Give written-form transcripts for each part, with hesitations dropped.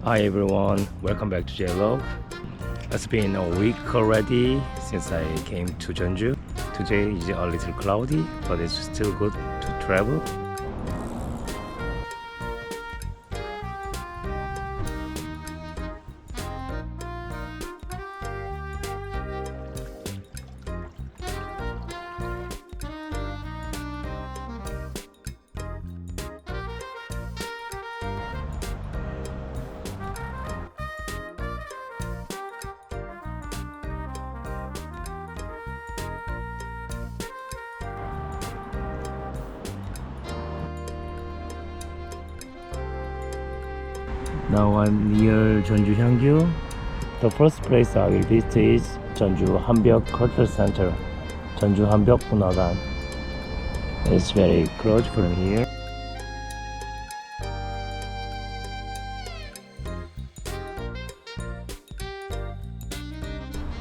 Hi everyone, welcome back to JLog. It's been a week already since I came to Jeonju. Today is a little cloudy, but it's still good to travel. Now I'm near Jeonju Hyangju. The first place I will visit is Jeonju Hanbyok Cultural Center, Jeonju Hanbyok Bunhagan. It's very close from here.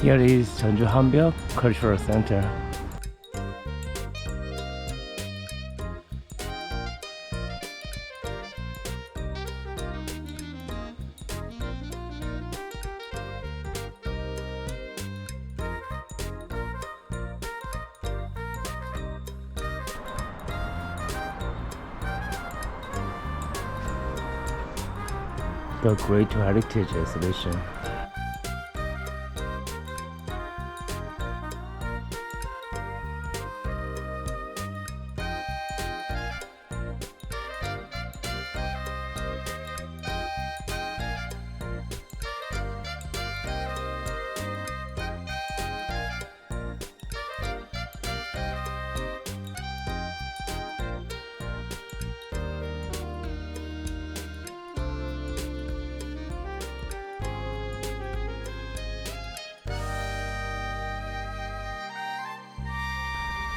Here is Jeonju Hanbyok Cultural Center. The Great Heritage Exhibition.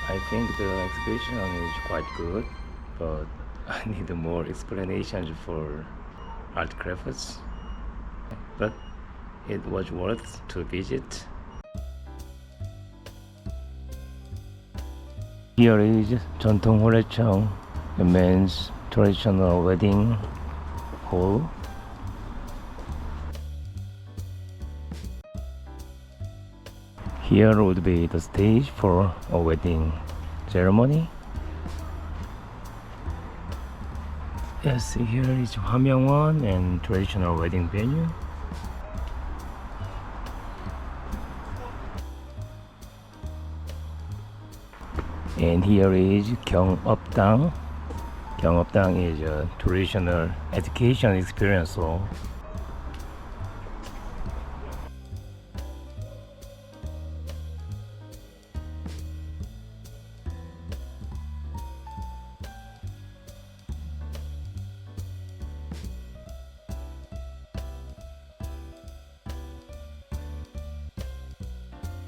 I think the exhibition is quite good, but I need more explanations for art crafts. But it was worth to visit. Here is 전통 호래청, the men's traditional wedding hall. Here would be the stage for a wedding ceremony. Yes, here is Hamyangwon and traditional wedding venue. And here is Gyeongupdang. Gyeongupdang is a traditional education experience hall.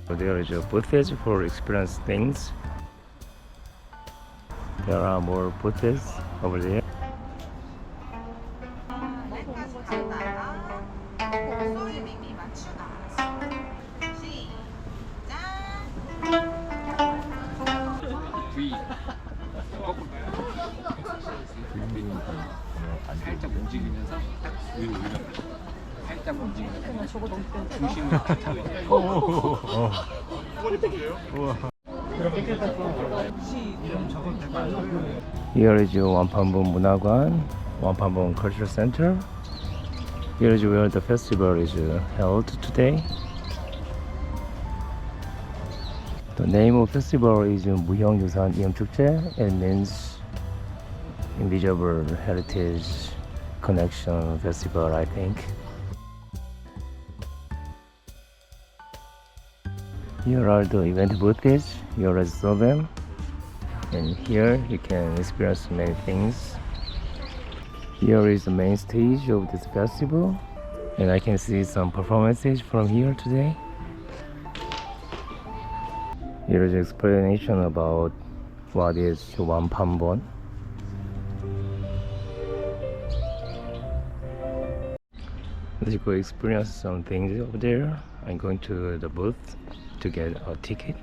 There is a booths for experience things. There are more booths over there. 살짝 움직이면서 딱 위로 올려. 살짝 움직이면서 중심을 Here is Wanpanbun Munagwan, Wanpanbun Cultural Center. Here is where the festival is held today. The name of festival is 무형유산 이음축제. It means Invisible Heritage Connection Festival, I think. Here are the event booths. You already saw them. And here you can experience many things. Here is the main stage of this festival. And I can see some performances from here today. Here is explanation about what is Wanpanbon. Let's go experience some things over there. I'm going to the booth to get a ticket.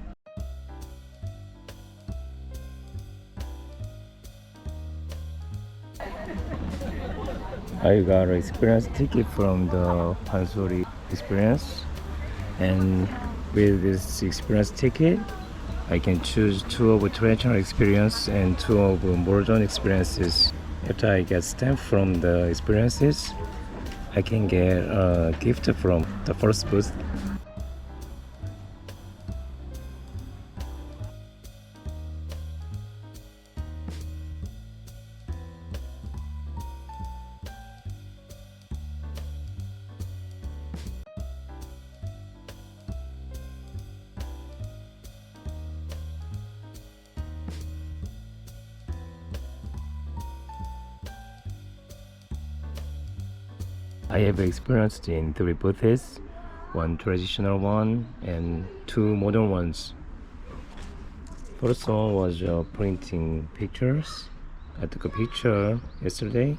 I got an experience ticket from the Pansori experience, and with this experience ticket I can choose 2 of traditional experience and 2 of modern experiences. After I get stamp from the experiences, I can get a gift from the first booth. I have experienced in 3 booths, 1 traditional one and 2 modern ones. First one was printing pictures. I took a picture yesterday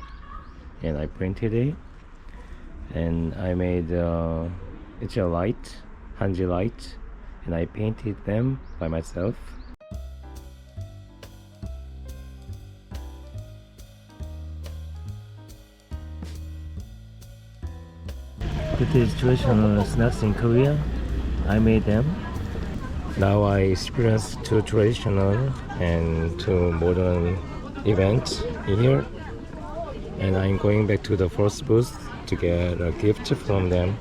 and I printed it, and I made it's a light, Hanji light, and I painted them by myself. This is traditional snacks in Korea. I made them. Now I experienced 2 traditional and 2 modern events here, and I'm going back to the first booth to get a gift from them.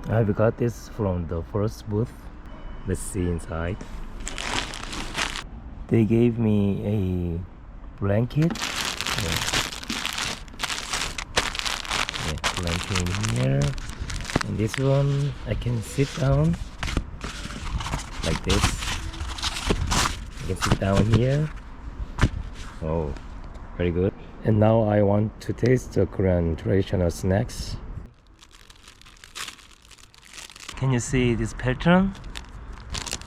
I've got this from the first booth. Let's see inside. They gave me a blanket. Blanket in here, and this one I can sit down like this. I can sit down here. Oh, very good. And now I want to taste the Korean traditional snacks. Can you see this pattern?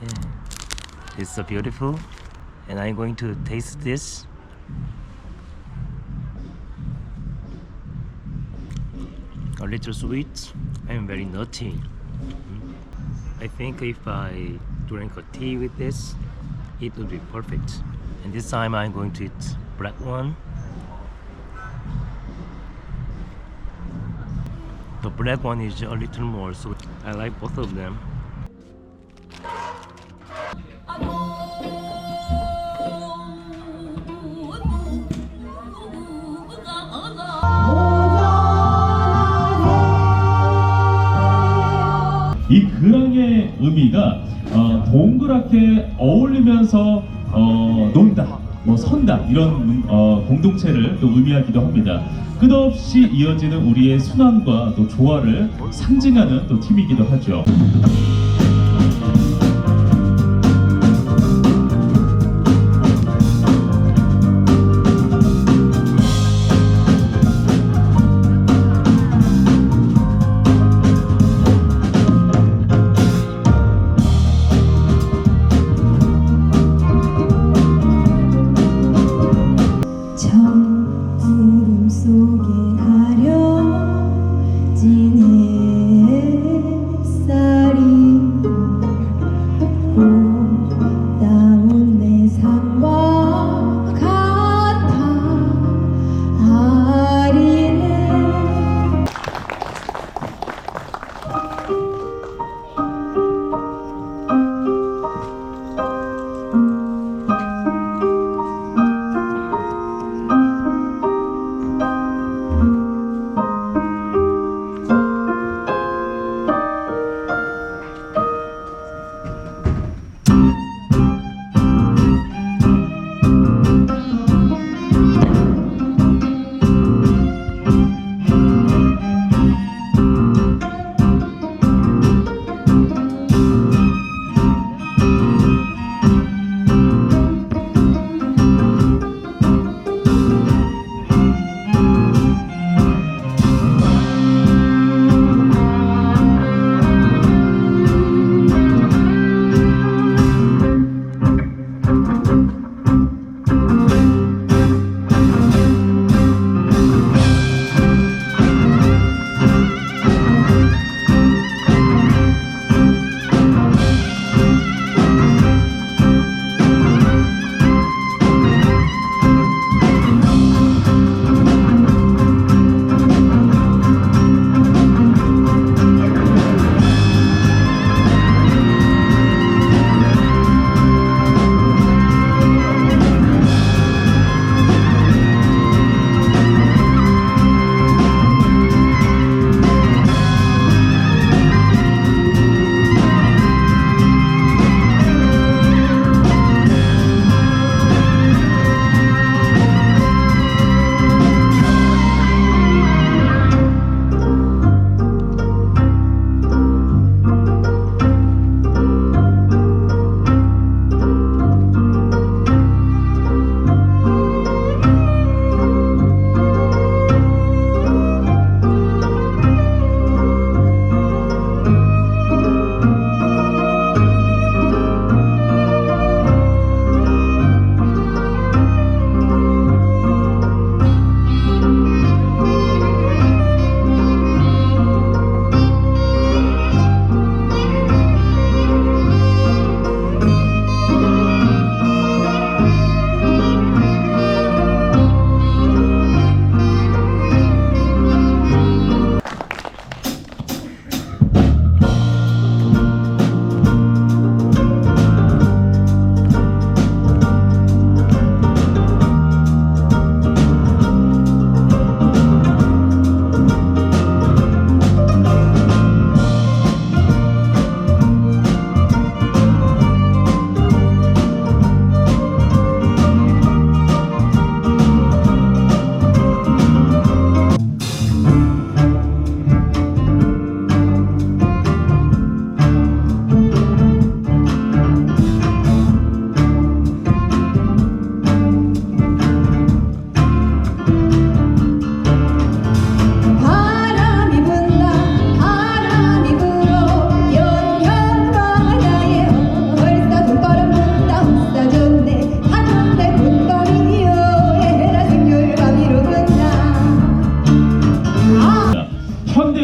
Yeah. It's so beautiful, and I'm going to taste this. A little sweet and very nutty. I think if I drink a tea with this, it would be perfect. And this time I'm going to eat black one. The black one is a little more sweet. I like both of them. 이 그랑의 의미가 동그랗게 어울리면서 논다, 뭐 선다 이런 공동체를 또 의미하기도 합니다. 끝없이 이어지는 우리의 순환과 또 조화를 상징하는 또 팀이기도 하죠. 구름 속에 가려진 햇살이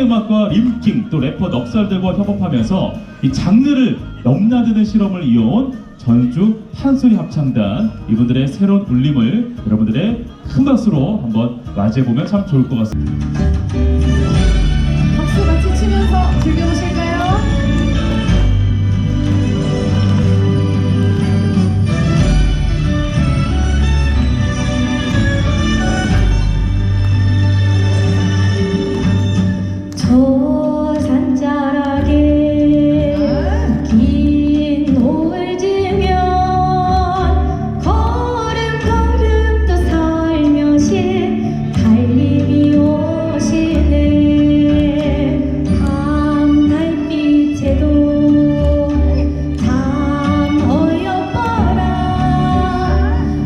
음악과 림킹 또 래퍼 넉살들과 협업하면서 이 장르를 넘나드는 실험을 이어온 전주 판소리 합창단, 이분들의 새로운 울림을 여러분들의 큰 박수로 한번 맞이해보면 참 좋을 것 같습니다. 박수 같이 치면서 즐겨보실까요? 저 산자락에 긴 노을 지면 걸음 또 살며시 달님이 오시네. 밤 달빛에도 참 어여뻐라.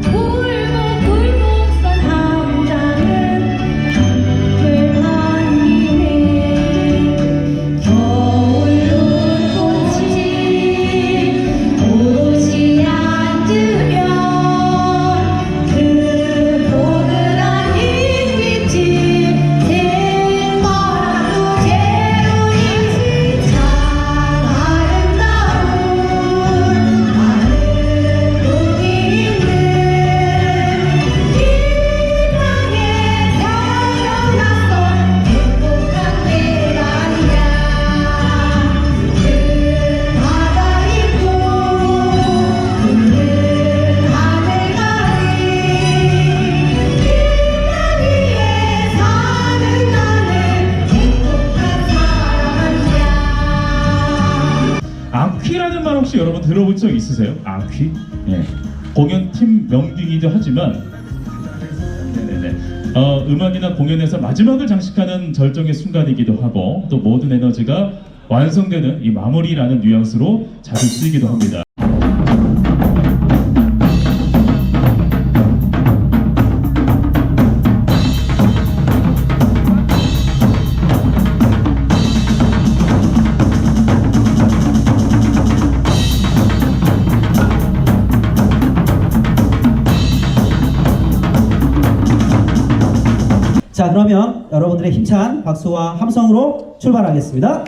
굴곡굴곡 선 담장은 불한이네. 겨울 눈꽃이 오롯이 앉으면 그 포근한 흰빛이 새파랗고 재훈이 참 아름다운 마른 꿈이 있는 이 땅에 태어나서 행복한 때가 아니야. 큰 바다 있고 푸른 하늘까지 이 땅 위에 사는 나는 행복한 사람 아니야. 아퀴라는 말 혹시 여러분 들어본 적 있으세요? 아퀴? 네. 공연팀 명칭이기도 하지만 네네네. 음악이나 공연에서 마지막을 장식하는 절정의 순간이기도 하고 또 모든 에너지가 완성되는 이 마무리라는 뉘앙스로 자주 쓰이기도 합니다. 자, 그러면 여러분들의 힘찬 박수와 함성으로 출발하겠습니다.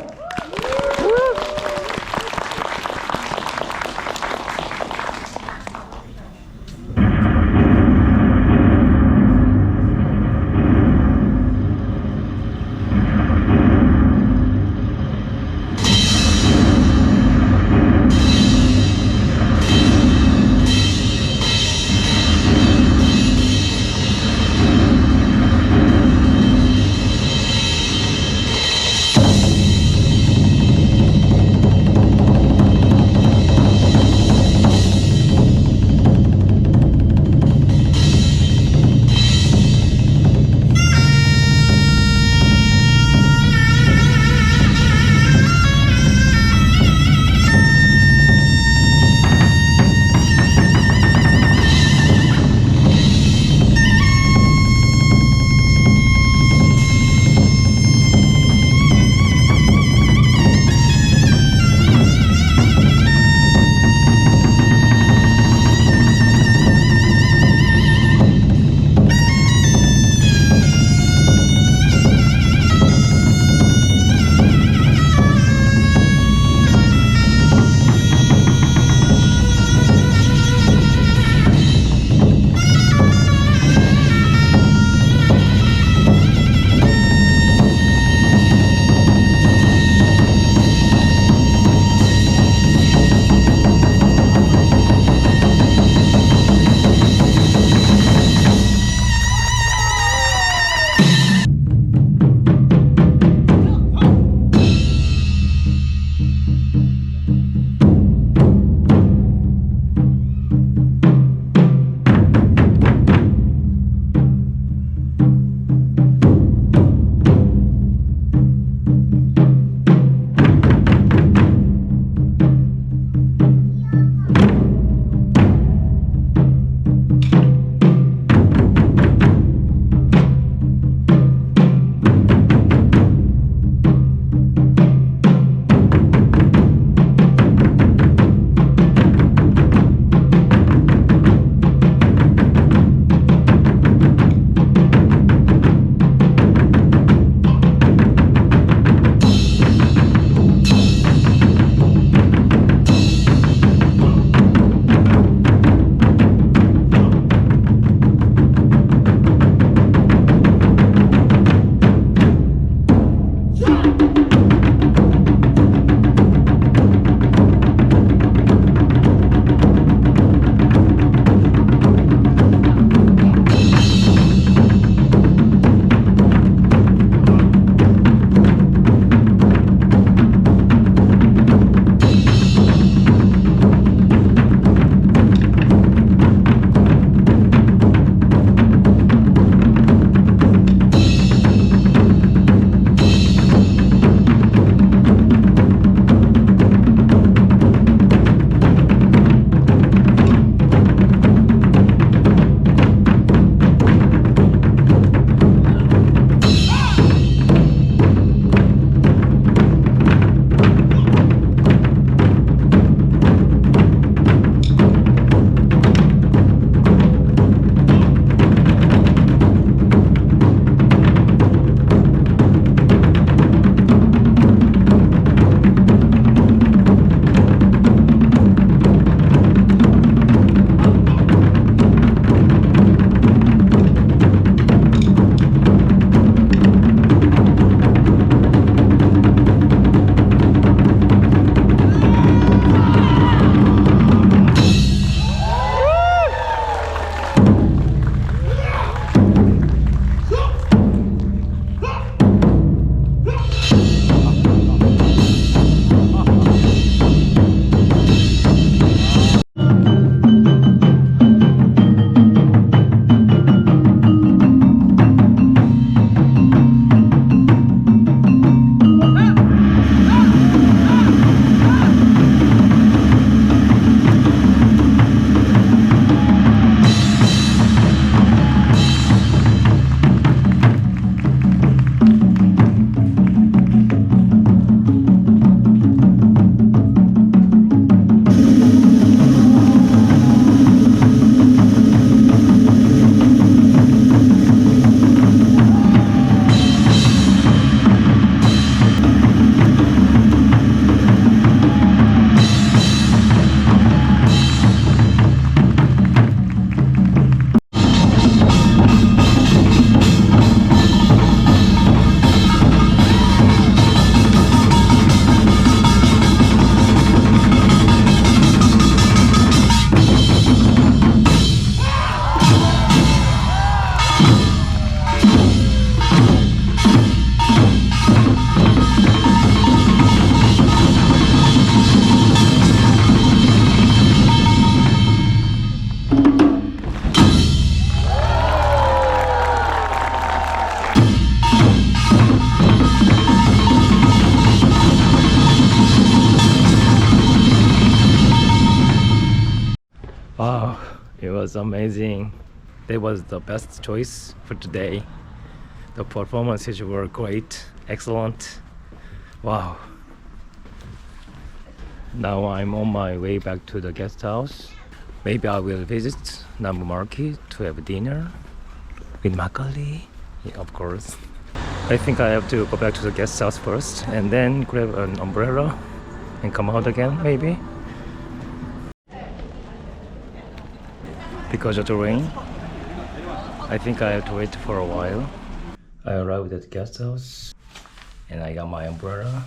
was amazing. That was the best choice for today. The performances were great, excellent. Wow. Now I'm on my way back to the guest house. Maybe I will visit Nambu Market to have dinner with Makgeolli. Yeah, of course. I think I have to go back to the guest house first and then grab an umbrella and come out again, maybe. Because of the rain, I think I have to wait for a while. I arrived at the guest house and I got my umbrella.